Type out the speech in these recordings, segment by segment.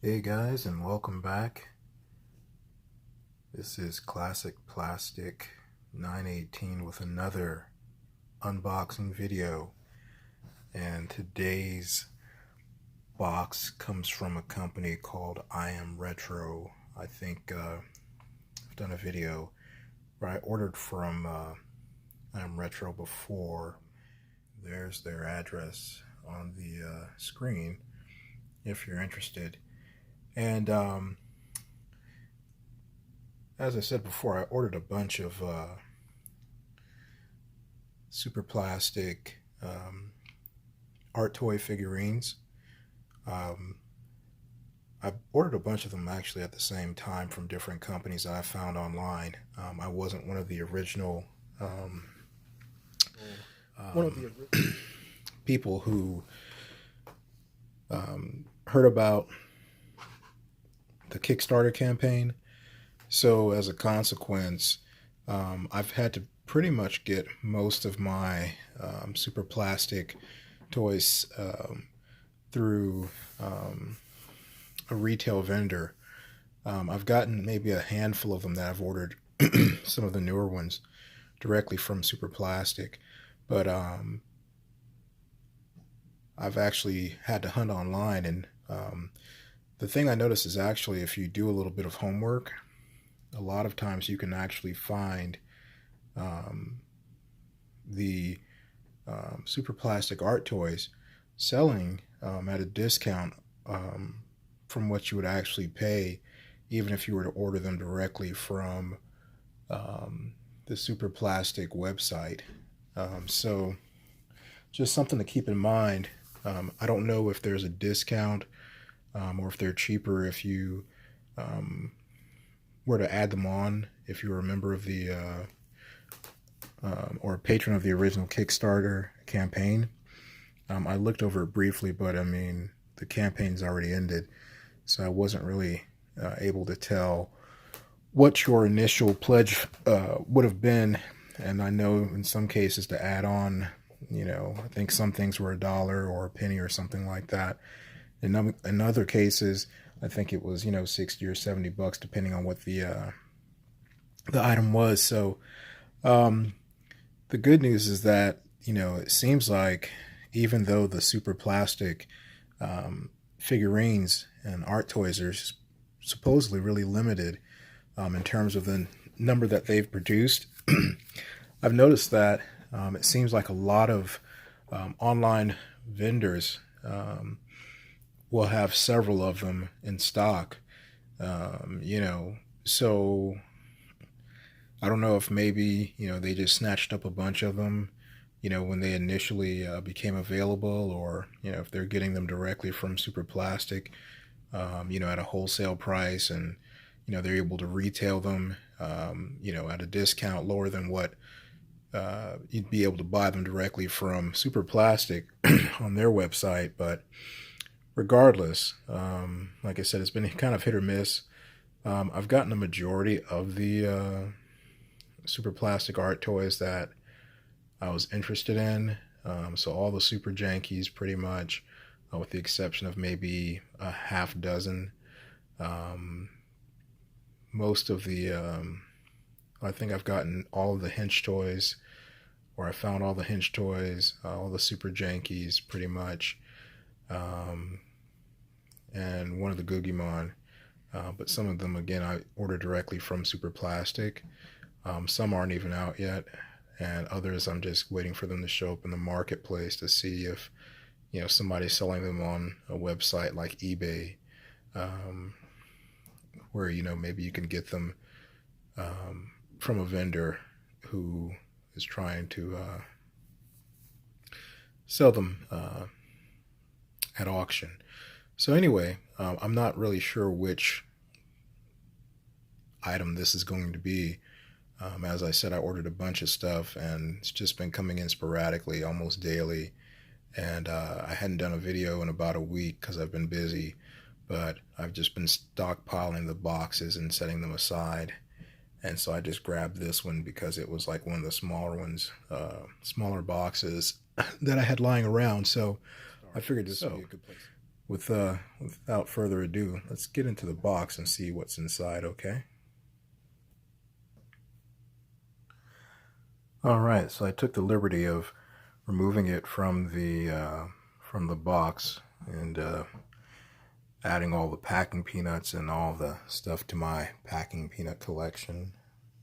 Hey guys, and welcome back. This is Classic Plastic 918 with another unboxing video. And today's box comes from a company called I Am Retro. I think I've done a video where I ordered from I Am Retro before. There's their address on the screen if you're interested. And as I said before, I ordered a bunch of super plastic art toy figurines. I ordered a bunch of them actually at the same time from different companies that I found online. I wasn't one of the original people who heard about the Kickstarter campaign. So as a consequence, I've had to pretty much get most of my super plastic toys through a retail vendor. I've gotten maybe a handful of them that I've ordered, some of the newer ones, directly from Super Plastic. But I've actually had to hunt online, and the thing I noticed is actually if you do a little bit of homework, a lot of times you can actually find the super plastic art toys selling at a discount from what you would actually pay, even if you were to order them directly from the super plastic website. So just something to keep in mind. I don't know if there's a discount or if they're cheaper if you were to add them on, if you're a member of the or a patron of the original Kickstarter campaign. I looked over it briefly, but I mean, the campaign's already ended, so I wasn't really able to tell what your initial pledge would have been. And I know in some cases to add on, I think some things were $1 or a penny or something like that. In other cases, I think it was 60 or $70 depending on what the item was. So the good news is that it seems like even though the super plastic figurines and art toys are supposedly really limited in terms of the number that they've produced, I've noticed that it seems like a lot of online vendors will have several of them in stock. So I don't know if maybe they just snatched up a bunch of them when they initially became available, or if they're getting them directly from Super Plastic at a wholesale price, and they're able to retail them at a discount lower than what you'd be able to buy them directly from Super Plastic on their website. But regardless, like I said, it's been kind of hit or miss. I've gotten a majority of the super plastic art toys that I was interested in. So all the super jankies pretty much, with the exception of maybe a half dozen. Most of the, I think I've gotten all of the hinge toys, or I found all the hinge toys, all the super jankies pretty much. And one of the Googimon. But some of them, again, I ordered directly from Super Plastic. Some aren't even out yet, and others I'm just waiting for them to show up in the marketplace to see if somebody's selling them on a website like eBay, where maybe you can get them from a vendor who is trying to sell them at auction. So anyway, I'm not really sure which item this is going to be. As I said, I ordered a bunch of stuff, and it's just been coming in sporadically, almost daily. And I hadn't done a video in about a week because I've been busy, but I've just been stockpiling the boxes and setting them aside. And so I just grabbed this one because it was like one of the smaller ones, smaller boxes that I had lying around. So I figured this would be a good place. without further ado, let's get into the box and see what's inside, okay? Alright, so I took the liberty of removing it from the box and adding all the packing peanuts and all the stuff to my packing peanut collection.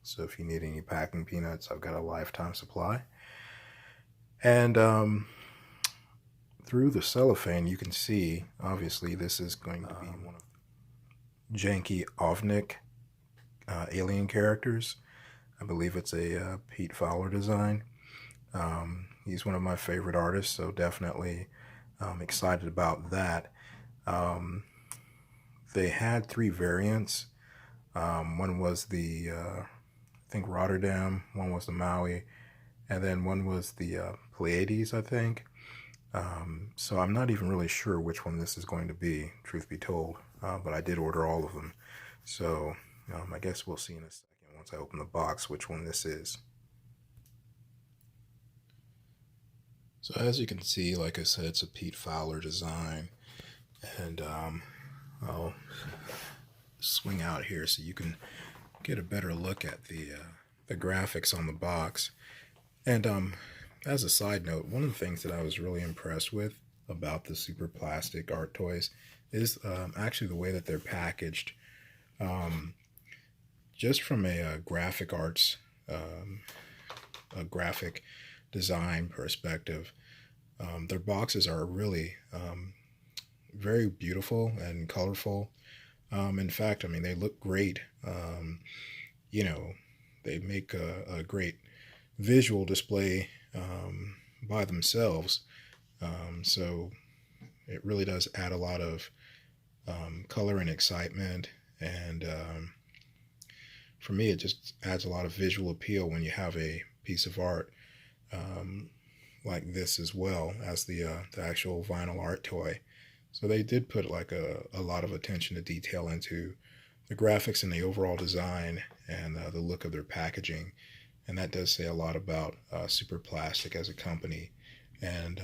So if you need any packing peanuts, I've got a lifetime supply. And through the cellophane, you can see, obviously, this is going to be one of Janky Ovnik alien characters. I believe it's a Pete Fowler design. He's one of my favorite artists, so definitely excited about that. They had 3 variants. One was the, I think, Rotterdam, one was the Maui, and then one was the Pleiades, I think. So I'm not even really sure which one this is going to be, truth be told, but I did order all of them. So I guess we'll see in a second once I open the box which one this is. So as you can see, like I said, it's a Pete Fowler design, and I'll swing out here so you can get a better look at the graphics on the box. And as a side note, one of the things that I was really impressed with about the super plastic art toys is actually the way that they're packaged. Just from a graphic arts, a graphic design perspective, their boxes are really very beautiful and colorful. In fact, I mean, they look great. They make a great visual display by themselves. So it really does add a lot of color and excitement, and for me, it just adds a lot of visual appeal when you have a piece of art like this, as well as the actual vinyl art toy. So they did put like a lot of attention to detail into the graphics and the overall design and the look of their packaging, and that does say a lot about Super Plastic as a company. And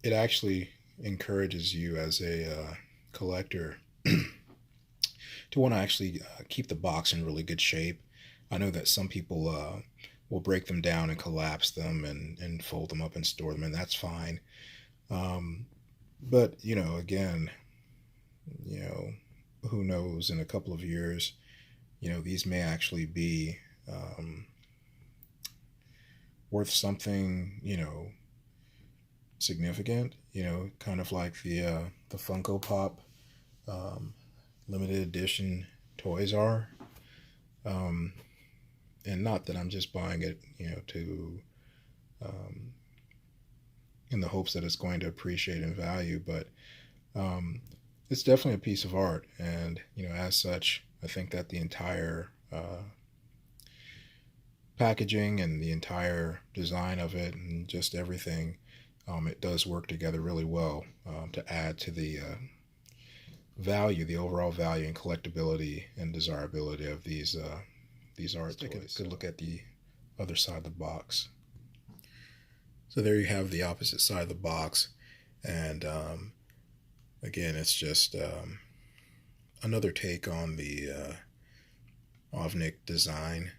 it actually encourages you as a collector to want to actually keep the box in really good shape. I know that some people will break them down and collapse them and fold them up and store them, and that's fine. But, again, who knows, in a couple of years, these may actually be worth something, significant, kind of like the Funko Pop limited edition toys are. And not that I'm just buying it, to in the hopes that it's going to appreciate in value, but it's definitely a piece of art, and as such, I think that the entire packaging and the entire design of it and just everything, it does work together really well to add to the value, the overall value and collectability and desirability of these art toys. Take a good look at the other side of the box. So there you have the opposite side of the box, and again, it's just another take on the Ovnik design.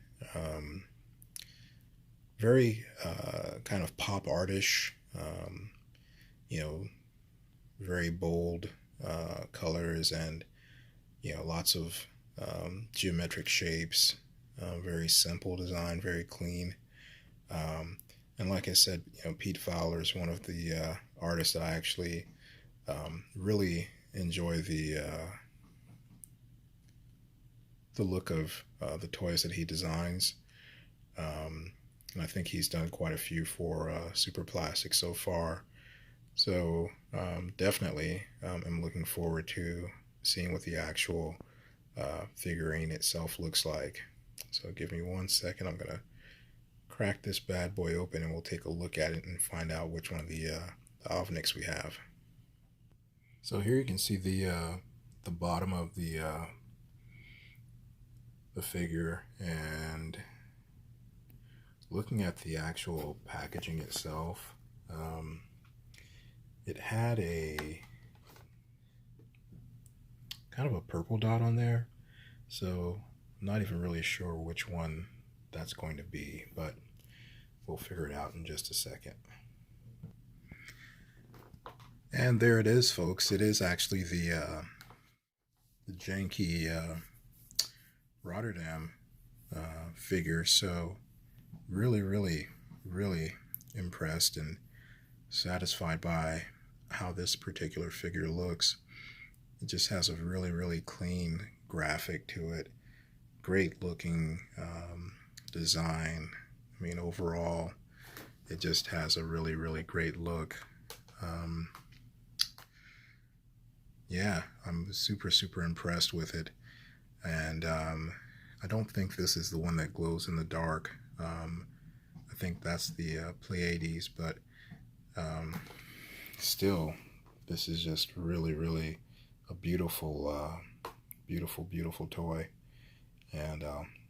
Very kind of pop artish, very bold colors, and lots of geometric shapes. Very simple design, very clean. And like I said, Pete Fowler is one of the artists that I actually really enjoy the look of the toys that he designs. And I think he's done quite a few for Super Plastic so far. So definitely I'm looking forward to seeing what the actual figurine itself looks like. So give me 1 second. I'm going to crack this bad boy open and we'll take a look at it and find out which one of the Ovniks we have. So here you can see the bottom of the figure, and looking at the actual packaging itself, it had a kind of a purple dot on there, so I'm not even really sure which one that's going to be, but we'll figure it out in just a second. And there it is, folks. It is actually the Janky Rotterdam figure. So really, really, really impressed and satisfied by how this particular figure looks. It just has a really, really clean graphic to it. Great looking design. I mean, overall, it just has a really, really great look. Yeah, I'm super, super impressed with it. And I don't think this is the one that glows in the dark. I think that's the Pleiades, but still, this is just really, really a beautiful, beautiful, beautiful toy. And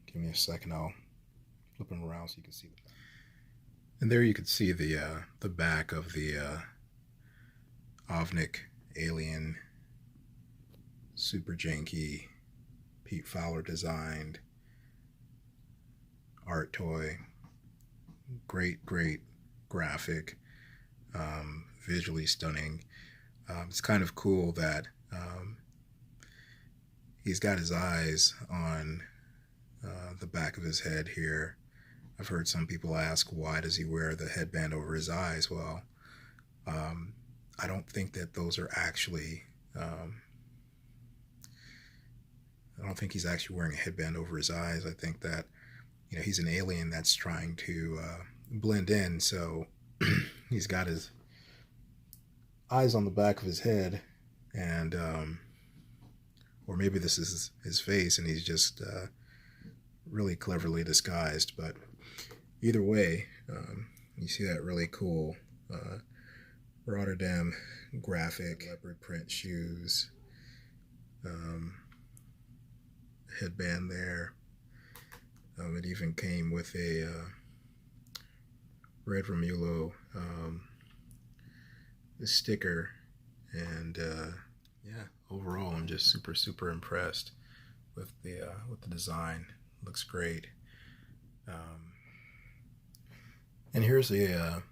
give me a second, I'll flip them around so you can see the back. And there you can see the back of the Ovnik alien, super janky, Pete Fowler designed art toy. Great, great graphic, visually stunning. It's kind of cool that he's got his eyes on the back of his head here. I've heard some people ask, why does he wear the headband over his eyes? Well, I don't think that those are actually, I don't think he's actually wearing a headband over his eyes. I think that, you know, he's an alien that's trying to blend in, so he's got his eyes on the back of his head, and or maybe this is his face and he's just really cleverly disguised. But either way, you see that really cool Rotterdam graphic, leopard print shoes, headband there. It even came with a Red Romulo sticker, and yeah, overall I'm just super, super impressed with the design. Looks great. And here's a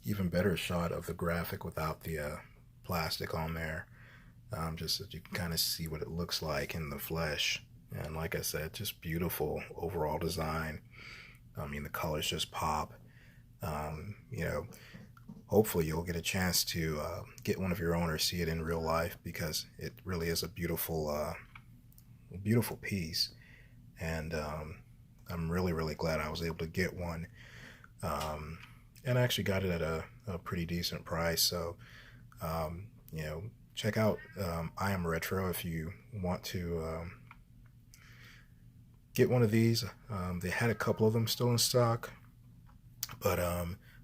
even better shot of the graphic without the plastic on there, just so you can kind of see what it looks like in the flesh. And like I said, just beautiful overall design. I mean, the colors just pop. You know, hopefully you'll get a chance to get one of your own or see it in real life, because it really is a beautiful, beautiful piece. And I'm really, really glad I was able to get one. And I actually got it at a pretty decent price. So, you know, check out I Am Retro if you want to get one of these. They had a couple of them still in stock, but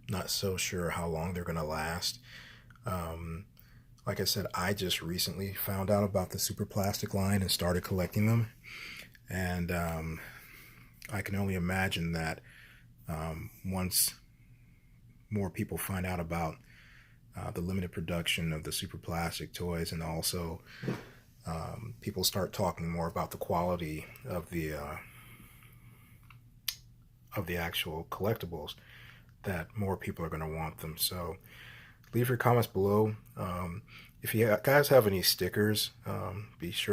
not so sure how long they're gonna last. Like I said, I just recently found out about the Super Plastic line and started collecting them, and I can only imagine that once more people find out about the limited production of the Super Plastic toys, and also people start talking more about the quality of the actual collectibles, that more people are going to want them. So leave your comments below. If you guys have any stickers, be sure